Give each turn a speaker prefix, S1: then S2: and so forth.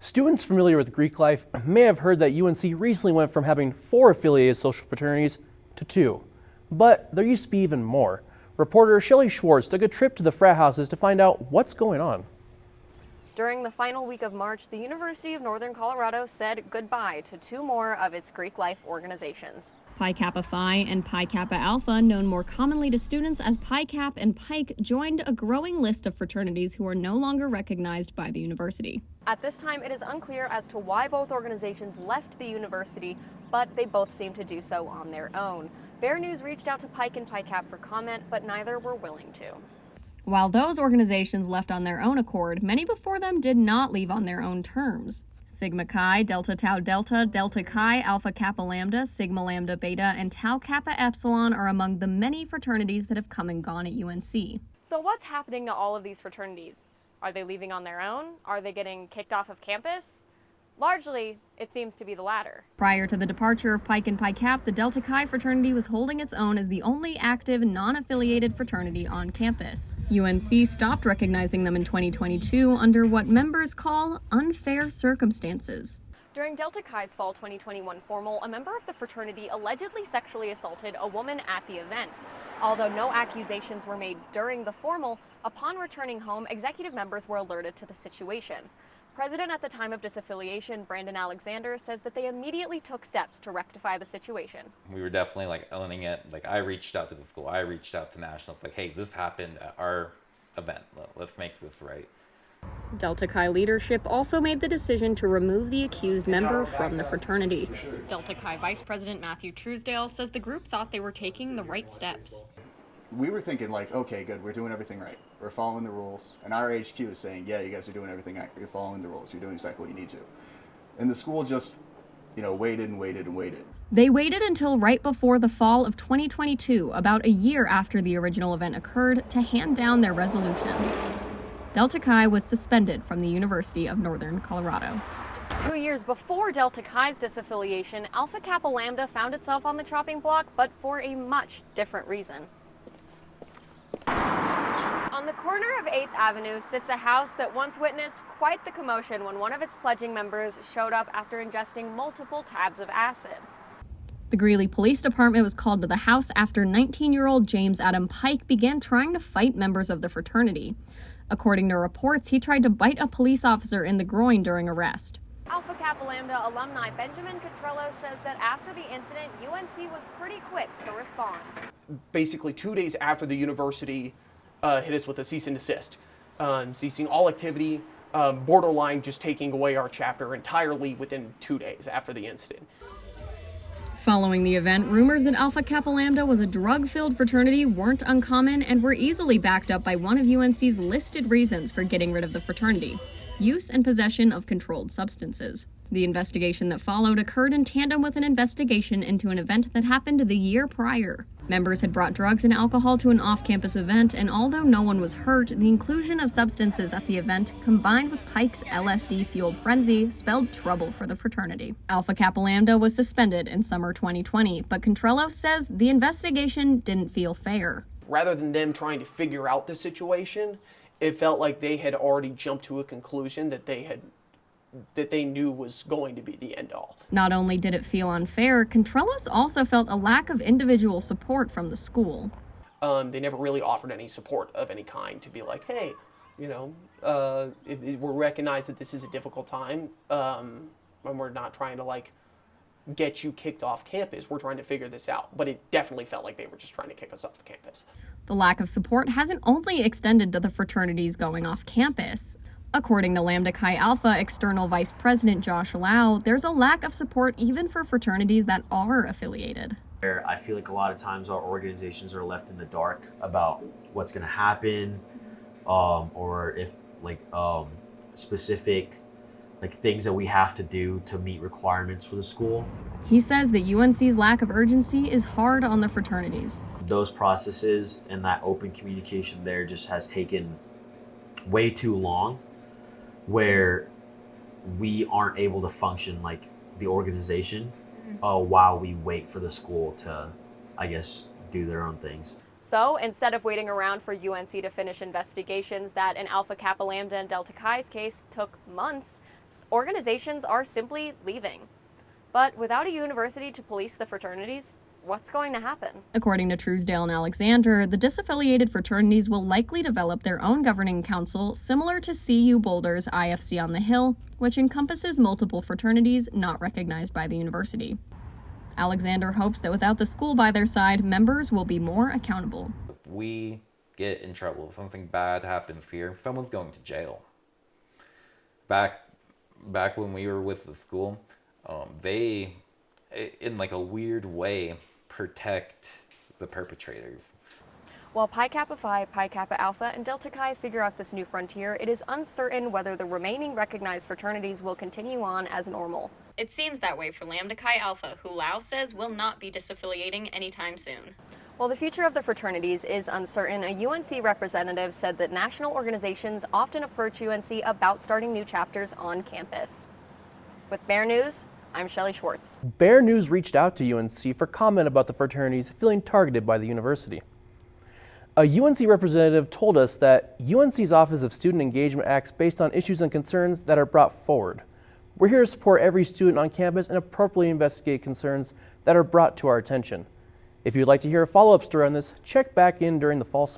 S1: Students familiar with Greek life may have heard that UNC recently went from having 4 affiliated social fraternities to 2. But there used to be even more. Reporter Shelley Schwartz took a trip to the frat houses to find out what's going on.
S2: During the final week of March, the University of Northern Colorado said goodbye to 2 more of its Greek life organizations.
S3: Pi Kappa Phi and Pi Kappa Alpha, known more commonly to students as Pi Cap and Pike, joined a growing list of fraternities who are no longer recognized by the university.
S2: At this time, it is unclear as to why both organizations left the university, but they both seem to do so on their own. Bear News reached out to Pike and Pi Cap for comment, but neither were willing to.
S3: While those organizations left on their own accord, many before them did not leave on their own terms. Sigma Chi, Delta Tau Delta, Delta Chi, Alpha Kappa Lambda, Sigma Lambda Beta, and Tau Kappa Epsilon are among the many fraternities that have come and gone at UNC.
S2: So what's happening to all of these fraternities? Are they leaving on their own? Are they getting kicked off of campus? Largely, it seems to be the latter.
S3: Prior to the departure of Pike and Pi Cap, the Delta Chi fraternity was holding its own as the only active, non-affiliated fraternity on campus. UNC stopped recognizing them in 2022 under what members call unfair circumstances.
S2: During Delta Chi's fall 2021 formal, a member of the fraternity allegedly sexually assaulted a woman at the event. Although no accusations were made during the formal, upon returning home, executive members were alerted to the situation. President at the time of disaffiliation, Brandon Alexander, says that they immediately took steps to rectify the situation.
S4: We were definitely owning it. I reached out to the school, I reached out to national. It's hey, this happened at our event. Let's make this right.
S3: Delta Chi leadership also made the decision to remove the accused member from the fraternity. Delta Chi Vice President Matthew Truesdale says the group thought they were taking the right steps.
S5: We were thinking okay, good, we're doing everything right. We're following the rules. And our HQ is saying, yeah, you guys are doing everything right. You're following the rules. You're doing exactly what you need to. And the school just, waited and waited and waited.
S3: They waited until right before the fall of 2022, about a year after the original event occurred, to hand down their resolution. Delta Chi was suspended from the University of Northern Colorado.
S2: 2 years before Delta Chi's disaffiliation, Alpha Kappa Lambda found itself on the chopping block, but for a much different reason. On the corner of 8th Avenue sits a house that once witnessed quite the commotion when one of its pledging members showed up after ingesting multiple tabs of acid.
S3: The Greeley Police Department was called to the house after 19-year-old James Adam Pike began trying to fight members of the fraternity. According to reports, he tried to bite a police officer in the groin during arrest.
S2: Alpha Kappa Lambda alumni Benjamin Cotrello says that after the incident, UNC was pretty quick to respond.
S6: Basically 2 days after the university hit us with a cease and desist, ceasing all activity, borderline just taking away our chapter entirely within 2 days after the incident.
S3: Following the event, rumors that Alpha Kappa Lambda was a drug-filled fraternity weren't uncommon and were easily backed up by one of UNC's listed reasons for getting rid of the fraternity: use and possession of controlled substances. The investigation that followed occurred in tandem with an investigation into an event that happened the year prior. Members had brought drugs and alcohol to an off-campus event, and although no one was hurt, the inclusion of substances at the event, combined with Pike's LSD-fueled frenzy, spelled trouble for the fraternity. Alpha Kappa Lambda was suspended in summer 2020, but Contrello says the investigation didn't feel fair.
S6: Rather than them trying to figure out the situation, it felt like they had already jumped to a conclusion that they knew was going to be the end all.
S3: Not only did it feel unfair, Contrellos also felt a lack of individual support from the school.
S6: They never really offered any support of any kind to be like, hey, we recognize that this is a difficult time, and we're not trying to get you kicked off campus. We're trying to figure this out. But it definitely felt like they were just trying to kick us off the campus.
S3: The lack of support hasn't only extended to the fraternities going off campus. According to Lambda Chi Alpha External Vice President Josh Lau, there's a lack of support even for fraternities that are affiliated.
S7: I feel like a lot of times our organizations are left in the dark about what's going to happen, or if specific things that we have to do to meet requirements for the school.
S3: He says that UNC's lack of urgency is hard on the fraternities.
S7: Those processes and that open communication there just has taken way too long, where we aren't able to function like the organization while we wait for the school to, do their own things.
S2: So instead of waiting around for UNC to finish investigations that in Alpha Kappa Lambda and Delta Chi's case took months, organizations are simply leaving. But without a university to police the fraternities, what's going to happen?
S3: According to Truesdale and Alexander, the disaffiliated fraternities will likely develop their own governing council similar to CU Boulder's IFC on the Hill, which encompasses multiple fraternities not recognized by the university. Alexander hopes that without the school by their side, members will be more accountable.
S4: If we get in trouble, if something bad happens here, someone's going to jail. Back when we were with the school, they, in like a weird way, protect the perpetrators.
S2: While Pi Kappa Phi, Pi Kappa Alpha, and Delta Chi figure out this new frontier, it is uncertain whether the remaining recognized fraternities will continue on as normal. It seems that way for Lambda Chi Alpha, who Lau says will not be disaffiliating anytime soon. While the future of the fraternities is uncertain, a UNC representative said that national organizations often approach UNC about starting new chapters on campus. With Bear News, I'm Shelley Schwartz.
S1: Bear News reached out to UNC for comment about the fraternities feeling targeted by the university. A UNC representative told us that UNC's Office of Student Engagement acts based on issues and concerns that are brought forward. We're here to support every student on campus and appropriately investigate concerns that are brought to our attention. If you'd like to hear a follow-up story on this, check back in during the fall semester.